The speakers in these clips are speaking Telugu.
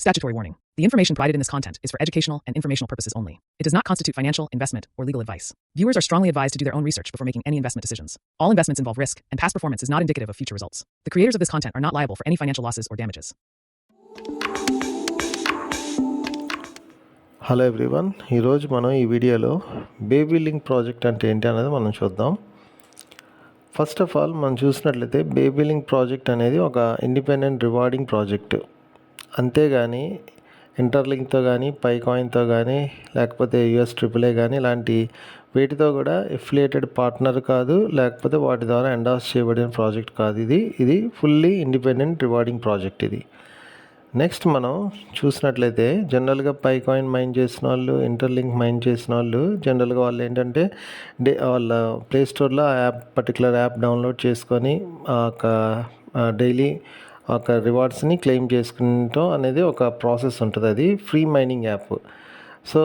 Statutory warning. The information provided in this content is for educational and informational purposes only. It does not constitute financial, investment, or legal advice. Viewers are strongly advised to do their own research before making any investment decisions. All investments involve risk, and past performance is not indicative of future results. The creators of this content are not liable for any financial losses or damages. Hello everyone, ఈరోజు మనం ఈ వీడియోలో బేబీ లింక్ ప్రాజెక్ట్ అంటే ఏంటి అనేది మనం చూద్దాం. ఫస్ట్ ఆఫ్ ఆల్ మనం చూసినట్లయితే బేబీ లింక్ ప్రాజెక్ట్ అనేది ఒక ఇండిపెండెంట్ రివార్డింగ్ ప్రాజెక్ట్. అంతేగాని ఇంటర్లింక్తో కానీ, పైకాయిన్తో కానీ, లేకపోతే యూఎస్ ట్రిపుల్ఏ కానీ ఇలాంటి వీటితో కూడా ఎఫిలియేటెడ్ పార్ట్నర్ కాదు, లేకపోతే వాటి ద్వారా ఎండార్స్ చేయబడిన ప్రాజెక్ట్ కాదు. ఇది ఫుల్లీ ఇండిపెండెంట్ రివార్డింగ్ ప్రాజెక్ట్ ఇది. నెక్స్ట్ మనం చూసినట్లయితే జనరల్గా పైకాయిన్ మైన్ చేసిన వాళ్ళు, ఇంటర్లింక్ మైన్ చేసిన వాళ్ళు జనరల్గా వాళ్ళు ఏంటంటే వాళ్ళ ప్లేస్టోర్లో ఆ పర్టికులర్ యాప్ డౌన్లోడ్ చేసుకొని ఒక డైలీ ఒక రివార్డ్స్ని క్లెయిమ్ చేసుకుంటాం అనేది ఒక ప్రాసెస్ ఉంటుంది. అది ఫ్రీ మైనింగ్ యాప్. సో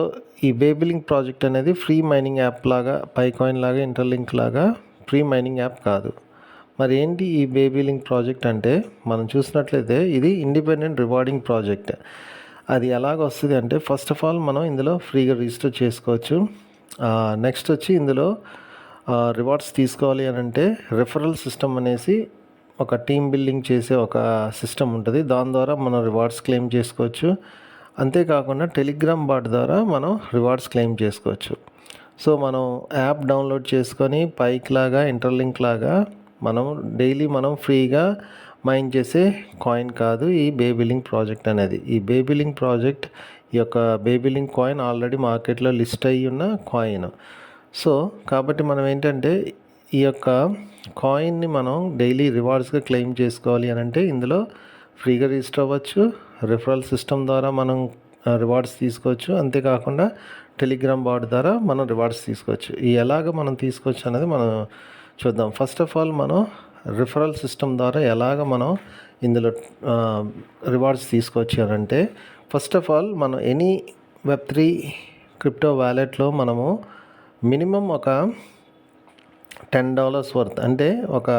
ఈ బేబీ లింక్ ప్రాజెక్ట్ అనేది ఫ్రీ మైనింగ్ యాప్ లాగా, పైకాయిన్ లాగా, ఇంటర్లింక్ లాగా ఫ్రీ మైనింగ్ యాప్ కాదు. మరి ఏంటి ఈ బేబీ లింక్ ప్రాజెక్ట్ అంటే, మనం చూసినట్లయితే ఇది ఇండిపెండెంట్ రివార్డింగ్ ప్రాజెక్ట్. అది ఎలాగ వస్తుంది అంటే, ఫస్ట్ ఆఫ్ ఆల్ మనం ఇందులో ఫ్రీగా రిజిస్టర్ చేసుకోవచ్చు. నెక్స్ట్ వచ్చి ఇందులో రివార్డ్స్ తీసుకోవాలి అని అంటే రెఫరల్ సిస్టమ్ అనేసి ఒక టీమ్ బిల్డింగ్ చేసే ఒక సిస్టమ్ ఉంటుంది. దాని ద్వారా మనం రివార్డ్స్ క్లెయిమ్ చేసుకోవచ్చు. అంతేకాకుండా టెలిగ్రామ్ బాట్ ద్వారా మనం రివార్డ్స్ క్లెయిమ్ చేసుకోవచ్చు. సో మనం యాప్ డౌన్లోడ్ చేసుకొని పైక్ లాగా, ఇంటర్లింక్ లాగా మనం డైలీ మనం ఫ్రీగా మైన్ చేసే కాయిన్ కాదు ఈ బేబీ లింక్ ప్రాజెక్ట్ అనేది. ఈ బేబీ లింక్ ప్రాజెక్ట్, ఈ యొక్క బేబీ లింక్ కాయిన్ ఆల్రెడీ మార్కెట్లో లిస్ట్ అయ్యి ఉన్న కాయిన్. సో కాబట్టి మనం ఏంటంటే ఈ యొక్క కాయిన్ని మనం డైలీ రివార్డ్స్గా క్లెయిమ్ చేసుకోవాలి అని అంటే ఇందులో ఫ్రీగా రిజిస్టర్ అవ్వచ్చు. రిఫరల్ సిస్టమ్ ద్వారా మనం రివార్డ్స్ తీసుకోవచ్చు. అంతేకాకుండా టెలిగ్రామ్ బాట్ ద్వారా మనం రివార్డ్స్ తీసుకోవచ్చు. ఈ ఎలాగ మనం తీసుకోవచ్చు అనేది మనం చూద్దాం. ఫస్ట్ ఆఫ్ ఆల్ మనం రిఫరల్ సిస్టమ్ ద్వారా ఎలాగ మనం ఇందులో రివార్డ్స్ తీసుకోవచ్చు అని అంటే, ఫస్ట్ ఆఫ్ ఆల్ మనం ఎనీ వెబ్3 క్రిప్టో వ్యాలెట్లో మనము మినిమం ఒక $10 వర్త్, అంటే ఒక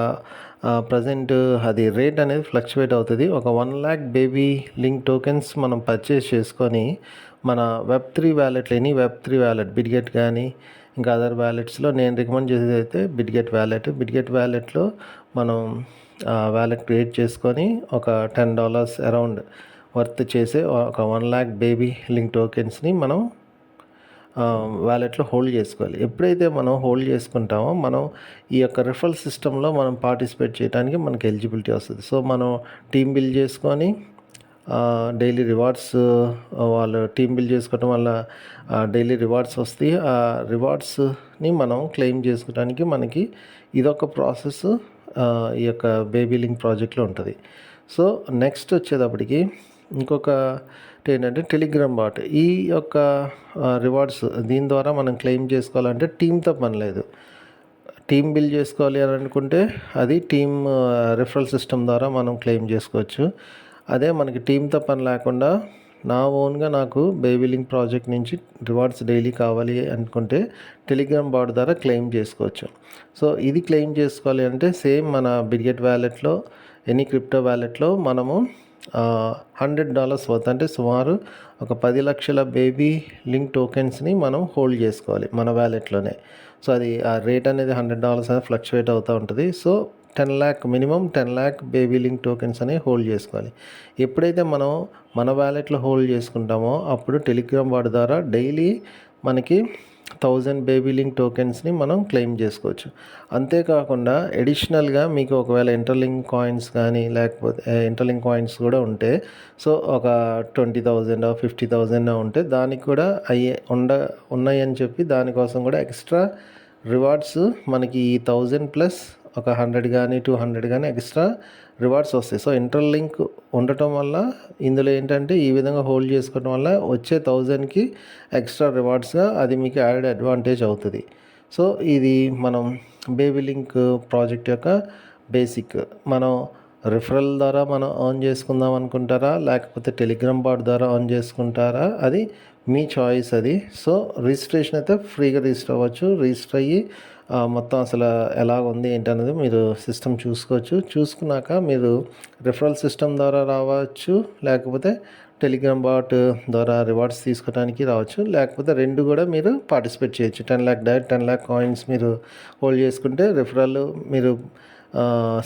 ప్రజెంట్ అది రేట్ అనేది ఫ్లక్చువేట్ అవుతుంది. ఒక 1 lakh బేబీ లింక్ టోకెన్స్ మనం పర్చేస్ చేసుకొని మన వెబ్3 వ్యాలెట్లో, ఎనీ వెబ్3 వ్యాలెట్, బిట్గెట్ కానీ ఇంకా అదర్ వ్యాలెట్స్లో నేను రికమెండ్ చేసేది అయితే బిట్గెట్ వ్యాలెట్లో మనం వ్యాలెట్ క్రియేట్ చేసుకొని ఒక $10 అరౌండ్ వర్త్ చేసే ఒక 1 lakh బేబీ లింక్ టోకెన్స్ని మనం వ్యాలెట్లో హోల్డ్ చేసుకోవాలి. ఎప్పుడైతే మనం హోల్డ్ చేసుకుంటామో మనం ఈ యొక్క రిఫరల్ సిస్టంలో మనం పార్టిసిపేట్ చేయడానికి మనకి ఎలిజిబిలిటీ వస్తుంది. సో మనం టీమ్ బిల్డ్ చేసుకొని డైలీ రివార్డ్స్, వాళ్ళు టీమ్ బిల్డ్ చేసుకోవడం వల్ల డైలీ రివార్డ్స్ వస్తాయి. ఆ రివార్డ్స్ని మనం క్లెయిమ్ చేసుకోవడానికి మనకి ఇదొక ప్రాసెస్ ఈ యొక్క బేబీ లింక్ ప్రాజెక్ట్లో ఉంటుంది. సో నెక్స్ట్ వచ్చేటప్పటికి ఇంకొక ఏంటంటే టెలిగ్రామ్ బాట్. ఈ యొక్క రివార్డ్స్ దీని ద్వారా మనం క్లెయిమ్ చేసుకోవాలంటే టీమ్తో పని లేదు. టీమ్ బిల్డ్ చేసుకోవాలి అని అనుకుంటే అది టీమ్ రిఫరల్ సిస్టమ్ ద్వారా మనం క్లెయిమ్ చేసుకోవచ్చు. అదే మనకి టీమ్తో పని లేకుండా నా ఓన్గా నాకు బేబీ లింక్ ప్రాజెక్ట్ నుంచి రివార్డ్స్ డైలీ కావాలి అనుకుంటే టెలిగ్రామ్ బాట్ ద్వారా క్లెయిమ్ చేసుకోవచ్చు. సో ఇది క్లెయిమ్ చేసుకోవాలి అంటే సేమ్ మన బిట్గెట్ వ్యాలెట్లో, ఎనీ క్రిప్టో వ్యాలెట్లో మనము $100 వర్త్, అంటే సుమారు ఒక 10 లక్షల బేబీ లింక్ టోకెన్స్ని మనం హోల్డ్ చేసుకోవాలి మన వ్యాలెట్లోనే. సో అది ఆ రేట్ అనేది $100 అనేది ఫ్లక్చువేట్ అవుతూ ఉంటుంది. So 10 lakh, minimum 10 lakh baby link tokens అనేవి హోల్డ్ చేసుకోవాలి. ఎప్పుడైతే మనం మన వ్యాలెట్లో హోల్డ్ చేసుకుంటామో అప్పుడు టెలిగ్రామ్ బాట్ ద్వారా డైలీ మనకి 1000 బేబీ లింక్ టోకెన్స్ని మనం క్లెయిమ్ చేసుకోవచ్చు. అంతేకాకుండా అడిషనల్గా మీకు ఒకవేళ ఇంటర్లింక్ కాయిన్స్ కానీ, లేకపోతే ఇంటర్లింక్ కాయిన్స్ కూడా ఉంటే, సో ఒక 20,000 50,000 ఉంటే దానికి కూడా ఉన్నాయని చెప్పి దానికోసం కూడా ఎక్స్ట్రా రివార్డ్స్ మనకి ఈ 1000 ప్లస్ ఒక 100 కానీ 200 కానీ ఎక్స్ట్రా రివార్డ్స్ వస్తాయి. సో ఇంటర్లింక్ ఉండటం వల్ల ఇందులో ఏంటంటే ఈ విధంగా హోల్డ్ చేసుకోవడం వల్ల వచ్చే 1000కి ఎక్స్ట్రా రివార్డ్స్గా అది మీకు యాడెడ్ అడ్వాంటేజ్ అవుతుంది. సో ఇది మనం బేబీ లింక్ ప్రాజెక్ట్ యొక్క బేసిక్. మనం రిఫరల్ ద్వారా మనం ఆన్ చేసుకుందాం అనుకుంటారా, లేకపోతే టెలిగ్రామ్ బాట్ ద్వారా ఆన్ చేసుకుంటారా, అది మీ చాయిస్ అది. సో రిజిస్ట్రేషన్ అయితే ఫ్రీగా రిజిస్టర్ అవ్వచ్చు. రిజిస్టర్ అయ్యి మొత్తం అసలు ఎలాగుంది ఏంటనేది మీరు సిస్టమ్ చూసుకోవచ్చు. చూసుకున్నాక మీరు రిఫరల్ సిస్టమ్ ద్వారా రావచ్చు, లేకపోతే టెలిగ్రామ్ బాట్ ద్వారా రివార్డ్స్ తీసుకోవడానికి రావచ్చు. లేకపోతే 2 కూడా మీరు పార్టిసిపేట్ చేయొచ్చు. 10,00,000 డైరెక్ట్ 10,00,000 కాయిన్స్ మీరు హోల్డ్ చేసుకుంటే రిఫరల్ మీరు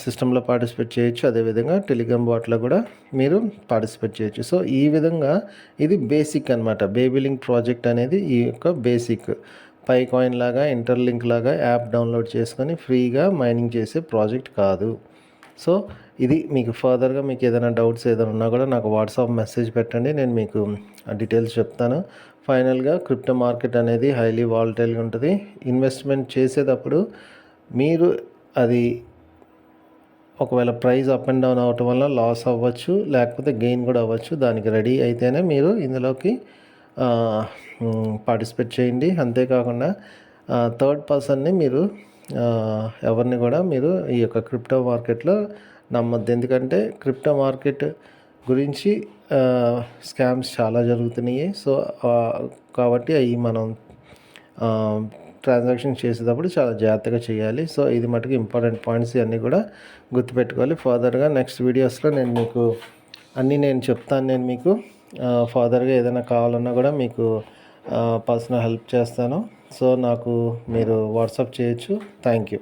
సిస్టంలో పార్టిసిపేట్ చేయొచ్చు. అదేవిధంగా టెలిగ్రామ్ బాట్లో కూడా మీరు పార్టిసిపేట్ చేయొచ్చు. సో ఈ విధంగా ఇది బేసిక్ అనమాట. బేబీ లింక్ ప్రాజెక్ట్ అనేది ఈ యొక్క బేసిక్. పై కాయిన్ లాగా ఇంటర్లింక్ లాగా యాప్ డౌన్లోడ్ చేసుకొని ఫ్రీగా మైనింగ్ చేసే ప్రాజెక్ట్ కాదు. సో ఇది మీకు ఫర్దర్గా మీకు ఏదైనా డౌట్స్ ఏదైనా ఉన్నా కూడా నాకు వాట్సాప్ మెసేజ్ పెట్టండి, నేను మీకు డీటెయిల్స్ చెప్తాను. ఫైనల్గా క్రిప్టో మార్కెట్ అనేది హైలీ వాలటైల్గా ఉంటుంది. ఇన్వెస్ట్మెంట్ చేసేటప్పుడు మీరు అది ఒకవేళ ప్రైస్ అప్ అండ్ డౌన్ అవ్వటం వల్ల లాస్ అవ్వచ్చు, లేకపోతే గెయిన్ కూడా అవ్వచ్చు. దానికి రెడీ అయితేనే మీరు ఇందులోకి పార్టిసిపేట్ చేయండి. అంతేకాకుండా థర్డ్ పర్సన్ని మీరు ఎవరిని కూడా మీరు ఈ యొక్క క్రిప్టో మార్కెట్లో నమ్మొద్దు. ఎందుకంటే క్రిప్టో మార్కెట్ గురించి స్కామ్స్ చాలా జరుగుతున్నాయి. సో కాబట్టి అవి మనం ట్రాన్సాక్షన్ చేసేటప్పుడు చాలా జాగ్రత్తగా చేయాలి. సో ఇది మటుకు ఇంపార్టెంట్ పాయింట్స్ ఇవన్నీ కూడా గుర్తుపెట్టుకోవాలి. ఫర్దర్గా నెక్స్ట్ వీడియోస్లో నేను మీకు అన్నీ నేను చెప్తాను. నేను మీకు ఫర్దర్గా ఏదైనా కావాలన్నా కూడా మీకు పర్సనల్ హెల్ప్ చేస్తాను. సో నాకు మీరు వాట్సాప్ చేయొచ్చు. Thank you.